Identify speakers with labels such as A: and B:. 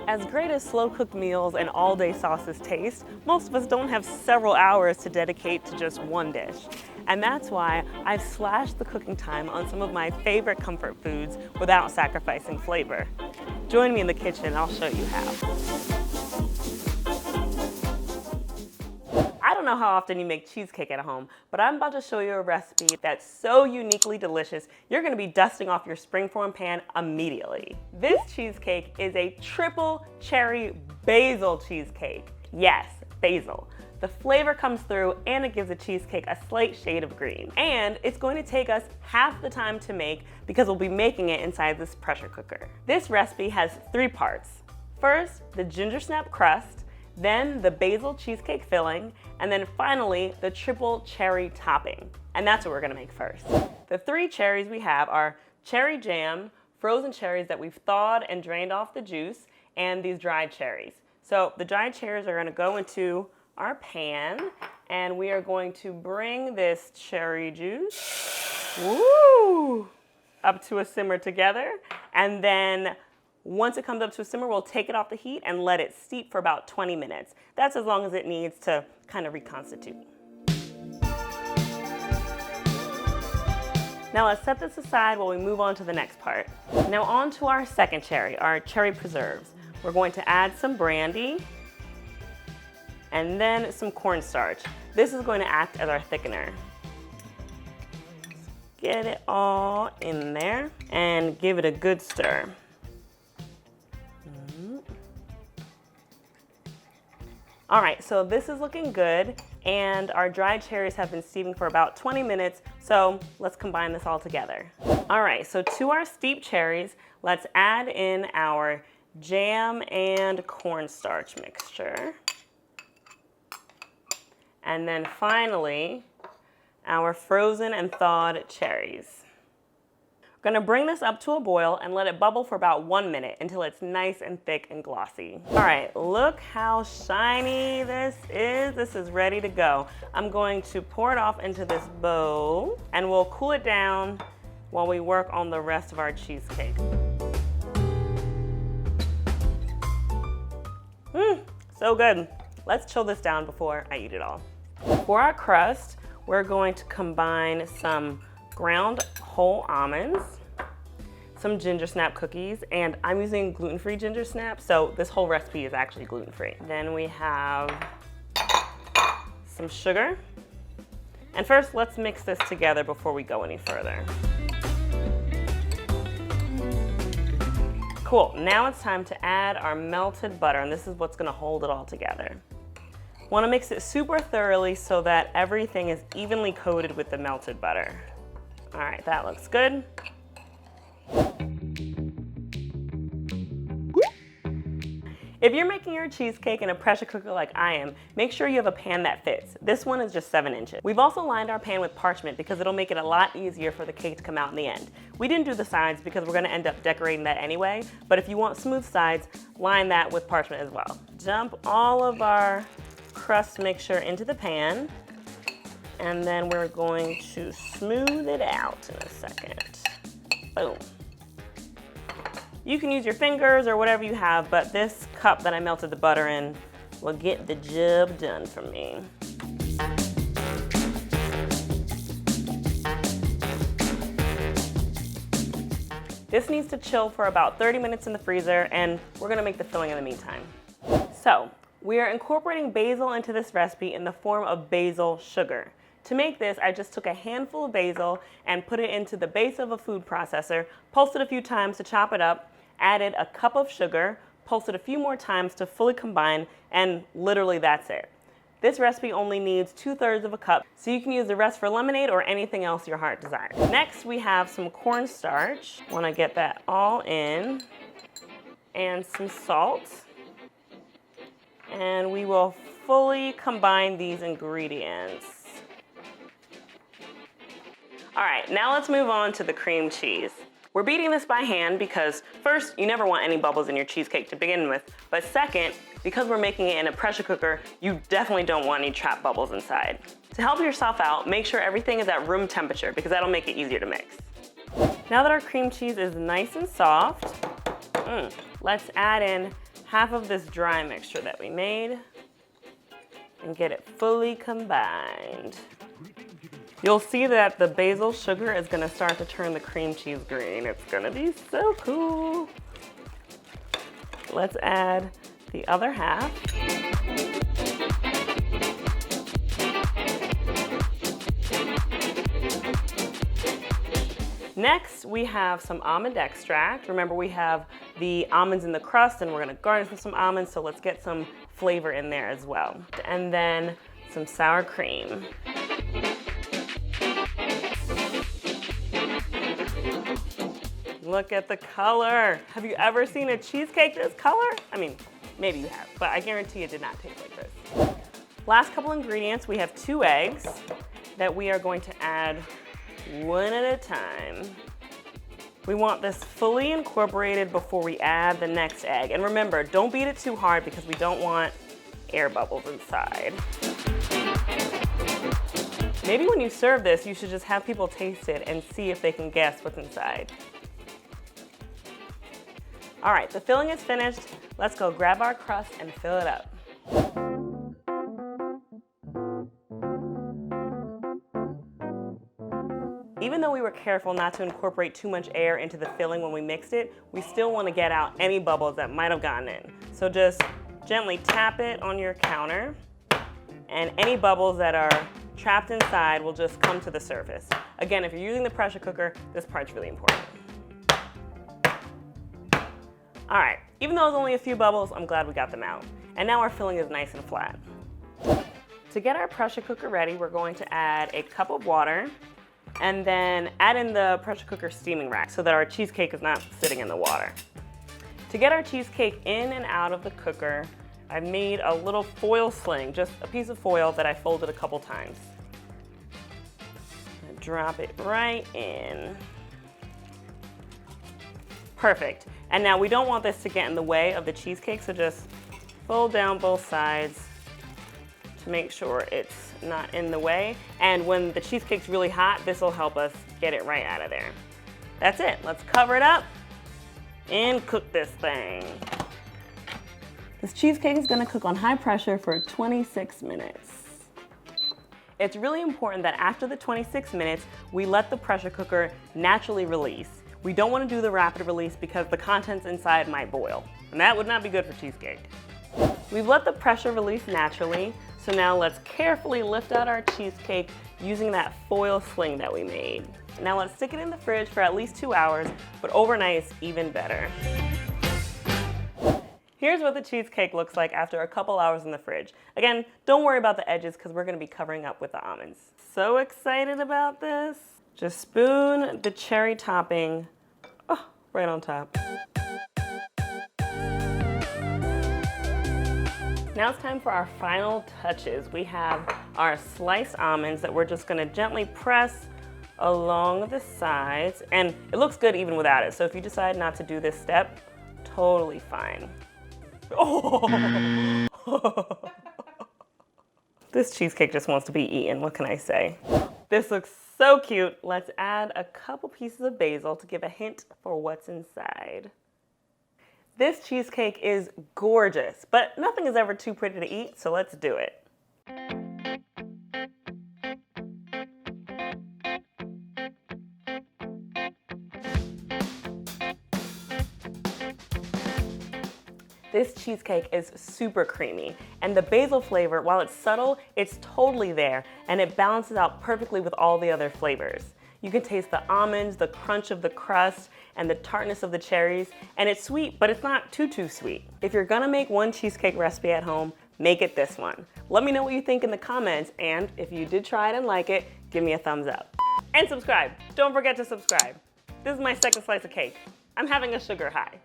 A: As great as slow-cooked meals and all-day sauces taste, most of us don't have several hours to dedicate to just one dish. And that's why I've slashed the cooking time on some of my favorite comfort foods without sacrificing flavor. Join me in the kitchen and I'll show you how. I don't know how often you make cheesecake at home, but I'm about to show you a recipe that's so uniquely delicious, you're gonna be dusting off your springform pan immediately. This cheesecake is a triple cherry basil cheesecake. Yes, basil. The flavor comes through and it gives the cheesecake a slight shade of green. And it's going to take us half the time to make because we'll be making it inside this pressure cooker. This recipe has 3 parts. First, the gingersnap crust, then the basil cheesecake filling, and then finally the triple cherry topping. And that's what we're gonna make first. The 3 cherries we have are cherry jam, frozen cherries that we've thawed and drained off the juice, and these dried cherries. So the dried cherries are gonna go into our pan, and we are going to bring this cherry juice, woo, up to a simmer together, and then once it comes up to a simmer, we'll take it off the heat and let it steep for about 20 minutes. That's as long as it needs to kind of reconstitute. Now let's set this aside while we move on to the next part. Now on to our second cherry, our cherry preserves. We're going to add some brandy and then some cornstarch. This is going to act as our thickener. Get it all in there and give it a good stir. All right, so this is looking good, and our dried cherries have been steaming for about 20 minutes, so let's combine this all together. All right, so to our steeped cherries, let's add in our jam and cornstarch mixture. And then finally, our frozen and thawed cherries. We're gonna bring this up to a boil and let it bubble for about 1 minute until it's nice and thick and glossy. All right, look how shiny this is. This is ready to go. I'm going to pour it off into this bowl and we'll cool it down while we work on the rest of our cheesecake. So good. Let's chill this down before I eat it all. For our crust, we're going to combine some ground whole almonds, some gingersnap cookies, and I'm using gluten-free gingersnap, so this whole recipe is actually gluten-free. Then we have some sugar. And first, let's mix this together before we go any further. Cool, now it's time to add our melted butter, and this is what's gonna hold it all together. Wanna mix it super thoroughly so that everything is evenly coated with the melted butter. All right, that looks good. If you're making your cheesecake in a pressure cooker like I am, make sure you have a pan that fits. This one is just 7 inches. We've also lined our pan with parchment because it'll make it a lot easier for the cake to come out in the end. We didn't do the sides because we're gonna end up decorating that anyway, but if you want smooth sides, line that with parchment as well. Dump all of our crust mixture into the pan, and then we're going to smooth it out in a second. Boom. You can use your fingers or whatever you have, but this cup that I melted the butter in will get the job done for me. This needs to chill for about 30 minutes in the freezer, and we're gonna make the filling in the meantime. So, we are incorporating basil into this recipe in the form of basil sugar. To make this, I just took a handful of basil and put it into the base of a food processor, pulsed it a few times to chop it up, added a cup of sugar, pulsed it a few more times to fully combine, and literally that's it. This recipe only needs 2/3 of a cup, so you can use the rest for lemonade or anything else your heart desires. Next, we have some cornstarch. Want to get that all in, and some salt. And we will fully combine these ingredients. All right, now let's move on to the cream cheese. We're beating this by hand because first, you never want any bubbles in your cheesecake to begin with, but second, because we're making it in a pressure cooker, you definitely don't want any trapped bubbles inside. To help yourself out, make sure everything is at room temperature because that'll make it easier to mix. Now that our cream cheese is nice and soft, let's add in half of this dry mixture that we made and get it fully combined. You'll see that the basil sugar is gonna start to turn the cream cheese green. It's gonna be so cool. Let's add the other half. Next, we have some almond extract. Remember, we have the almonds in the crust and we're gonna garnish with some almonds, so let's get some flavor in there as well. And then some sour cream. Look at the color. Have you ever seen a cheesecake this color? I mean, maybe you have, but I guarantee it did not taste like this. Last couple ingredients, we have 2 eggs that we are going to add one at a time. We want this fully incorporated before we add the next egg. And remember, don't beat it too hard because we don't want air bubbles inside. Maybe when you serve this, you should just have people taste it and see if they can guess what's inside. All right, the filling is finished. Let's go grab our crust and fill it up. Even though we were careful not to incorporate too much air into the filling when we mixed it, we still want to get out any bubbles that might have gotten in. So just gently tap it on your counter, and any bubbles that are trapped inside will just come to the surface. Again, if you're using the pressure cooker, this part's really important. All right, even though it's only a few bubbles, I'm glad we got them out. And now our filling is nice and flat. To get our pressure cooker ready, we're going to add a cup of water and then add in the pressure cooker steaming rack so that our cheesecake is not sitting in the water. To get our cheesecake in and out of the cooker, I made a little foil sling, just a piece of foil that I folded a couple times. Drop it right in. Perfect. And now we don't want this to get in the way of the cheesecake, so just fold down both sides to make sure it's not in the way. And when the cheesecake's really hot, this will help us get it right out of there. That's it. Let's cover it up and cook this thing. This cheesecake is gonna cook on high pressure for 26 minutes. It's really important that after the 26 minutes, we let the pressure cooker naturally release. We don't want to do the rapid release because the contents inside might boil, and that would not be good for cheesecake. We've let the pressure release naturally, so now let's carefully lift out our cheesecake using that foil sling that we made. Now let's stick it in the fridge for at least 2 hours, but overnight is even better. Here's what the cheesecake looks like after a couple hours in the fridge. Again, don't worry about the edges because we're going to be covering up with the almonds. So excited about this. Just spoon the cherry topping right on top. Now it's time for our final touches. We have our sliced almonds that we're just gonna gently press along the sides, and it looks good even without it. So if you decide not to do this step, totally fine. Oh! This cheesecake just wants to be eaten, what can I say? This looks so cute. Let's add a couple pieces of basil to give a hint for what's inside. This cheesecake is gorgeous, but nothing is ever too pretty to eat, so let's do it. This cheesecake is super creamy, and the basil flavor, while it's subtle, it's totally there, and it balances out perfectly with all the other flavors. You can taste the almonds, the crunch of the crust, and the tartness of the cherries, and it's sweet, but it's not too sweet. If you're gonna make one cheesecake recipe at home, make it this one. Let me know what you think in the comments, and if you did try it and like it, give me a thumbs up. And subscribe. Don't forget to subscribe. This is my second slice of cake. I'm having a sugar high.